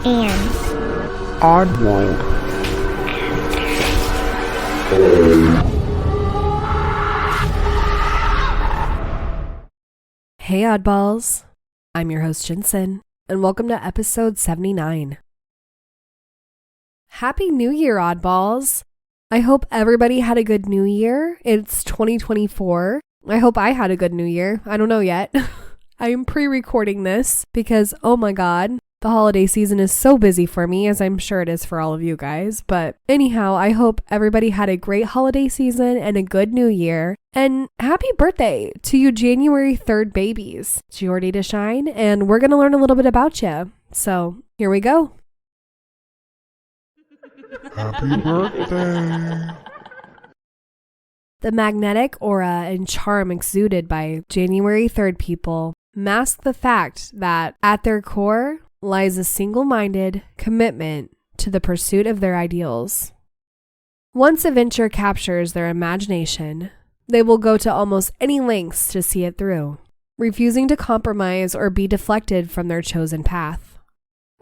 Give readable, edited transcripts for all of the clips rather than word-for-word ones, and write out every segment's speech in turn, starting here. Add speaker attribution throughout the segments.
Speaker 1: and
Speaker 2: Oddworld.
Speaker 3: Hey oddballs, I'm your host Jinsen, and welcome to episode 79. Happy New Year, oddballs! I hope everybody had a good New Year. It's 2024. I hope I had a good New Year. I don't know yet. I am pre-recording this because, oh my god, the holiday season is so busy for me, as I'm sure it is for all of you guys. But anyhow, I hope everybody had a great holiday season and a good New Year. And happy birthday to you January 3rd babies. It's your day to shine, and we're going to learn a little bit about you. So here we go.
Speaker 2: Happy birthday.
Speaker 3: The magnetic aura and charm exuded by January 3rd people mask the fact that at their core lies a single-minded commitment to the pursuit of their ideals. Once a venture captures their imagination, they will go to almost any lengths to see it through, refusing to compromise or be deflected from their chosen path.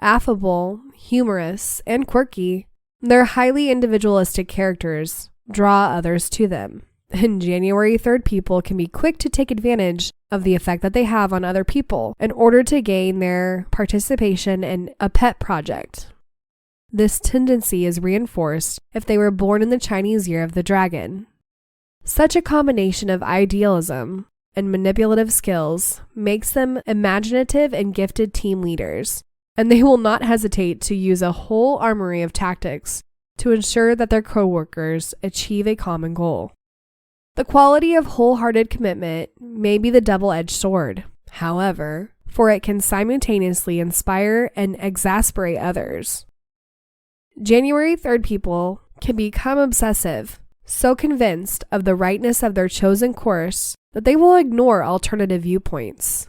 Speaker 3: Affable, humorous, and quirky, their highly individualistic characters draw others to them. And January 3rd people can be quick to take advantage of the effect that they have on other people in order to gain their participation in a pet project. This tendency is reinforced if they were born in the Chinese Year of the Dragon. Such a combination of idealism and manipulative skills makes them imaginative and gifted team leaders, and they will not hesitate to use a whole armory of tactics to ensure that their coworkers achieve a common goal. The quality of wholehearted commitment may be the double-edged sword, however, for it can simultaneously inspire and exasperate others. January 3rd people can become obsessive, so convinced of the rightness of their chosen course that they will ignore alternative viewpoints.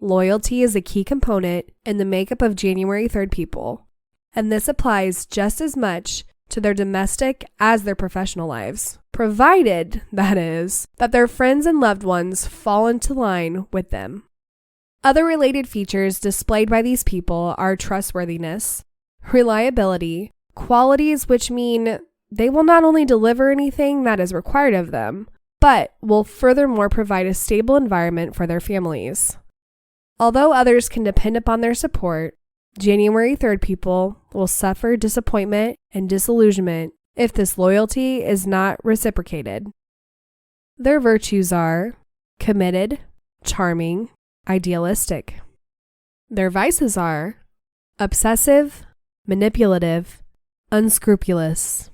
Speaker 3: Loyalty is a key component in the makeup of January 3rd people, and this applies just as much to their domestic as their professional lives, provided, that is, that their friends and loved ones fall into line with them. Other related features displayed by these people are trustworthiness, reliability, qualities which mean they will not only deliver anything that is required of them, but will furthermore provide a stable environment for their families. Although others can depend upon their support, January 3rd people will suffer disappointment and disillusionment if this loyalty is not reciprocated. Their virtues are committed, charming, idealistic. Their vices are obsessive, manipulative, unscrupulous.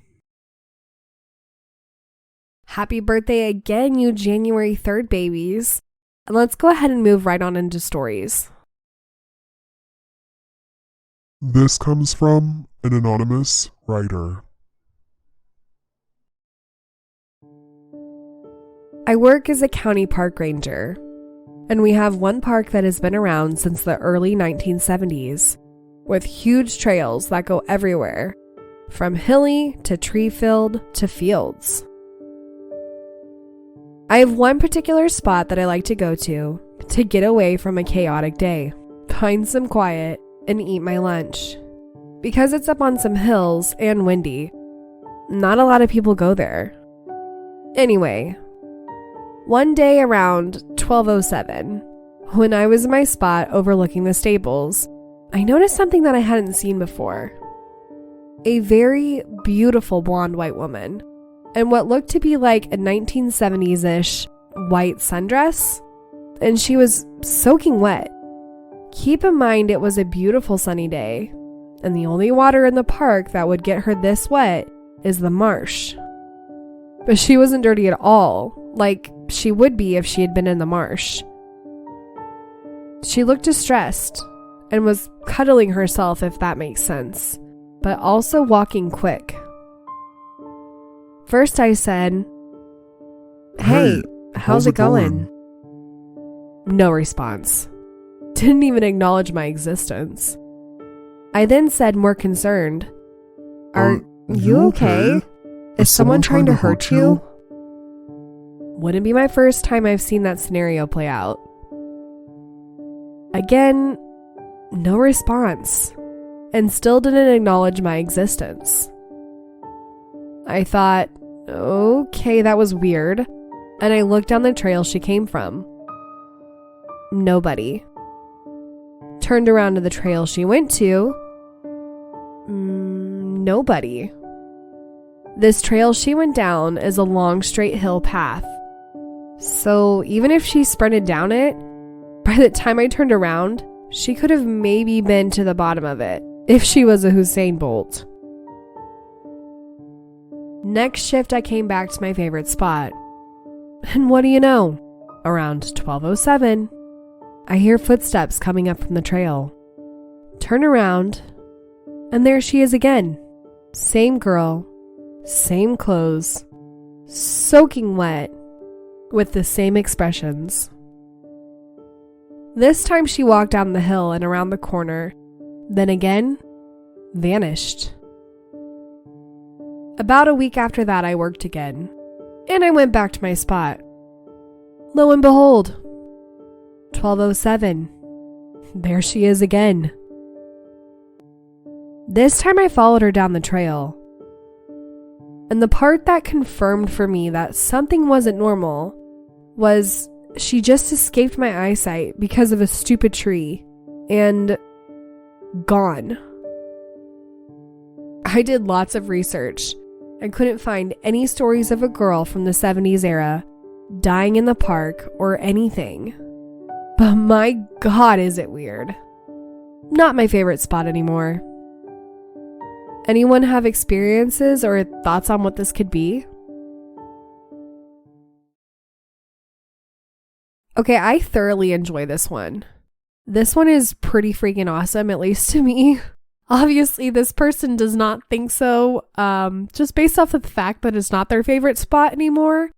Speaker 3: Happy birthday again, you January 3rd babies. And let's go ahead and move right on into stories.
Speaker 2: This comes from an anonymous writer.
Speaker 3: I work as a county park ranger, and we have one park that has been around since the early 1970s, with huge trails that go everywhere, from hilly to tree-filled to fields. I have one particular spot that I like to go to get away from a chaotic day, find some quiet, and eat my lunch. Because it's up on some hills and windy, not a lot of people go there. Anyway, one day around 12:07, when I was in my spot overlooking the stables, I noticed something that I hadn't seen before. A very beautiful blonde white woman, and what looked to be like a 1970s-ish white sundress, and she was soaking wet. Keep in mind it was a beautiful sunny day, and the only water in the park that would get her this wet is the marsh. But she wasn't dirty at all, like she would be if she had been in the marsh. She looked distressed and was cuddling herself, if that makes sense, but also walking quick. First I said, "Hey, how's it going?" No response. Didn't even acknowledge my existence. I then said, more concerned, "Are you okay? Is someone trying to hurt you?" Wouldn't be my first time I've seen that scenario play out. Again, no response. and still didn't acknowledge my existence. I thought, okay, that was weird, and I looked down the trail she came from. Nobody. Turned around to the trail she went to. Nobody. This trail she went down is a long straight hill path. So even if she sprinted down it, by the time I turned around, she could have maybe been to the bottom of it, if she was a Usain Bolt. Next shift, I came back to my favorite spot. And what do you know? Around 12:07, I hear footsteps coming up from the trail. Turn around, and there she is again. Same girl, same clothes, soaking wet, with the same expressions. This time she walked down the hill and around the corner, then again, vanished. About a week after that, I worked again, and I went back to my spot. Lo and behold, 12:07, there she is again. This time I followed her down the trail. And the part that confirmed for me that something wasn't normal was she just escaped my eyesight because of a stupid tree and gone. I did lots of research and couldn't find any stories of a girl from the 70s era dying in the park or anything. But my God, is it weird. Not my favorite spot anymore. Anyone have experiences or thoughts on what this could be? Okay, I thoroughly enjoy this one. This one is pretty freaking awesome, at least to me. Obviously, this person does not think so, just based off of the fact that it's not their favorite spot anymore.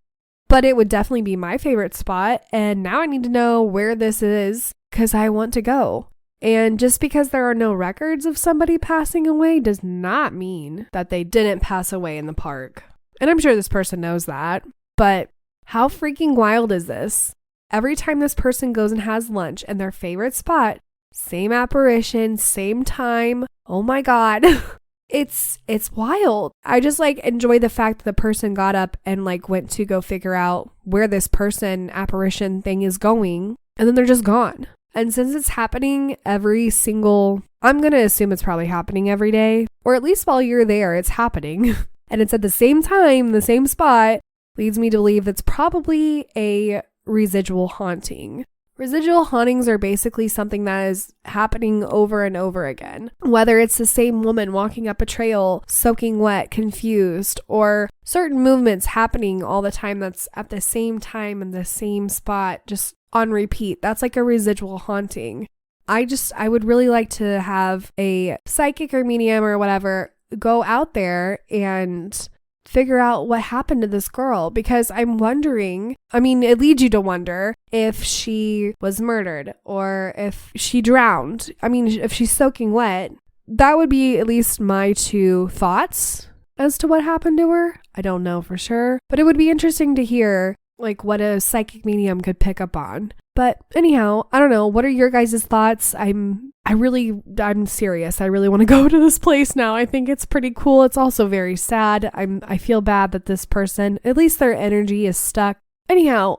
Speaker 3: But it would definitely be my favorite spot, and now I need to know where this is, because I want to go. And just because there are no records of somebody passing away does not mean that they didn't pass away in the park. And I'm sure this person knows that. But how freaking wild is this? Every time this person goes and has lunch in their favorite spot, same apparition, same time. Oh my God. It's wild. I just enjoy the fact that the person got up and went to go figure out where this person apparition thing is going. And then they're just gone. And since it's happening I'm going to assume it's probably happening every day, or at least while you're there, it's happening. And it's at the same time, the same spot, leads me to believe that's probably a residual haunting. Residual hauntings are basically something that is happening over and over again. Whether it's the same woman walking up a trail, soaking wet, confused, or certain movements happening all the time that's at the same time in the same spot, just on repeat. That's like a residual haunting. I would really like to have a psychic or medium or whatever go out there and figure out what happened to this girl, because I'm wondering, it leads you to wonder if she was murdered or if she drowned. If she's soaking wet, that would be at least my two thoughts as to what happened to her. I don't know for sure, but it would be interesting to hear what a psychic medium could pick up on. But anyhow, I don't know. What are your guys' thoughts? I'm serious. I really want to go to this place now. I think it's pretty cool. It's also very sad. I feel bad that this person, at least their energy is stuck. Anyhow,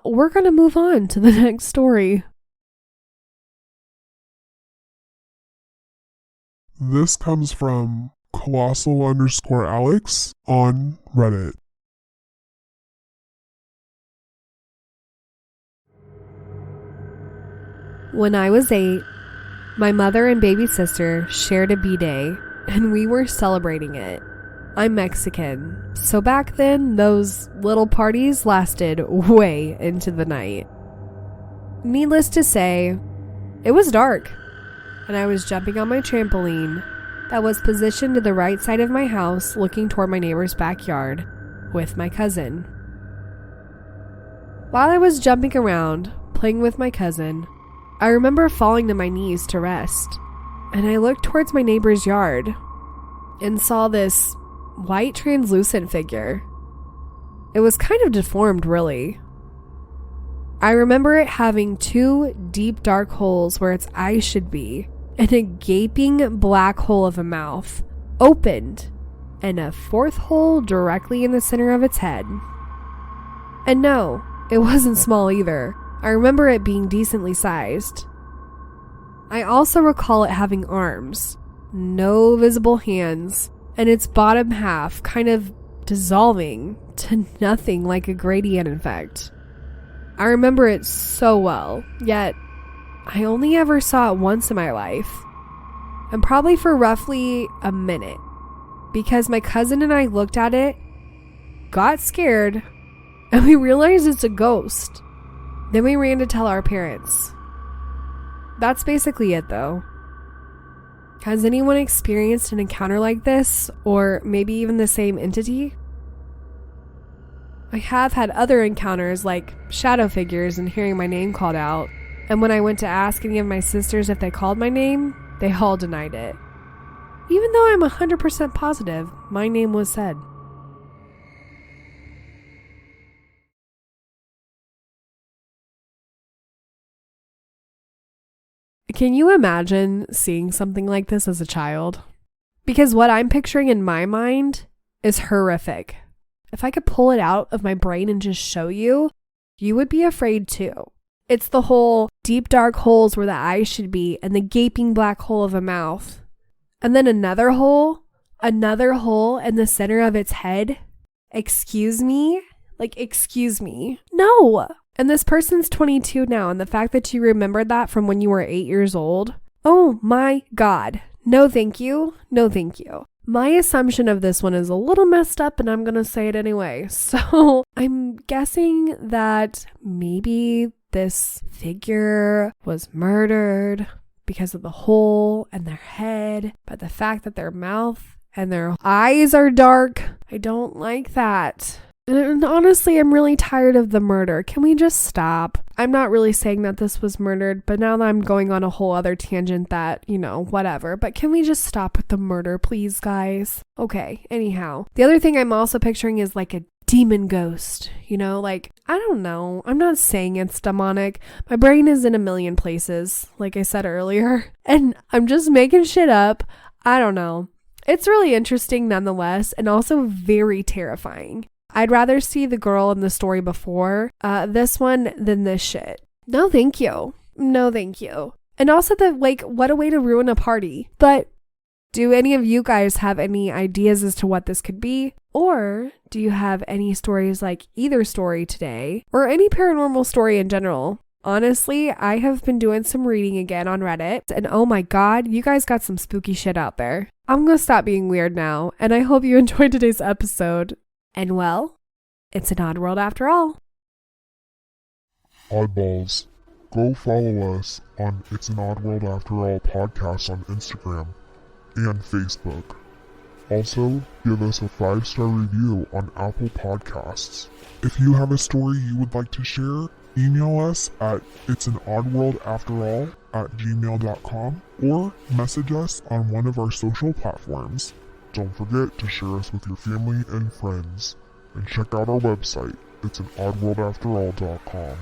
Speaker 3: we're going to move on to the next story.
Speaker 2: This comes from Colossal_Alex on Reddit.
Speaker 3: When I was 8, my mother and baby sister shared a B-Day, and we were celebrating it. I'm Mexican, so back then, those little parties lasted way into the night. Needless to say, it was dark, and I was jumping on my trampoline that was positioned to the right side of my house, looking toward my neighbor's backyard, with my cousin. While I was jumping around, playing with my cousin, I remember falling to my knees to rest, and I looked towards my neighbor's yard and saw this white translucent figure. It was kind of deformed, really. I remember it having 2 deep dark holes where its eyes should be, and a gaping black hole of a mouth opened, and a fourth hole directly in the center of its head. And no, it wasn't small either. I remember it being decently sized. I also recall it having arms, no visible hands, and its bottom half kind of dissolving to nothing like a gradient effect. I remember it so well, yet I only ever saw it once in my life, and probably for roughly a minute, because my cousin and I looked at it, got scared, and we realized it's a ghost. Then we ran to tell our parents. That's basically it though. Has anyone experienced an encounter like this, or maybe even the same entity? I have had other encounters like shadow figures and hearing my name called out, and when I went to ask any of my sisters if they called my name, they all denied it. Even though I'm 100% positive my name was said. Can you imagine seeing something like this as a child? Because what I'm picturing in my mind is horrific. If I could pull it out of my brain and just show you, you would be afraid too. It's the whole deep dark holes where the eyes should be and the gaping black hole of a mouth. And then another hole in the center of its head. Excuse me? Like, excuse me? No! And this person's 22 now, and the fact that you remembered that from when you were 8 years old, oh my God. No thank you. No thank you. My assumption of this one is a little messed up, and I'm gonna say it anyway. So I'm guessing that maybe this figure was murdered because of the hole in their head, but the fact that their mouth and their eyes are dark, I don't like that. And honestly, I'm really tired of the murder. Can we just stop? I'm not really saying that this was murdered, but now that I'm going on a whole other tangent that, whatever. But can we just stop with the murder, please, guys? Okay, anyhow. The other thing I'm also picturing is like a demon ghost, I don't know. I'm not saying it's demonic. My brain is in a million places, like I said earlier, and I'm just making shit up. I don't know. It's really interesting nonetheless, and also very terrifying. I'd rather see the girl in the story before this one than this shit. No, thank you. No, thank you. And also what a way to ruin a party. But do any of you guys have any ideas as to what this could be? Or do you have any stories like either story today or any paranormal story in general? Honestly, I have been doing some reading again on Reddit, and oh my God, you guys got some spooky shit out there. I'm gonna stop being weird now, and I hope you enjoyed today's episode. And well, it's an odd world after all.
Speaker 2: Oddballs. Go follow us on It's an Odd World After All podcast on Instagram and Facebook. Also, give us a 5-star review on Apple Podcasts. If you have a story you would like to share, email us at it'sanoddworldafterall@gmail.com or message us on one of our social platforms. Don't forget to share us with your family and friends. And check out our website, it'sanoddworldafterall.com.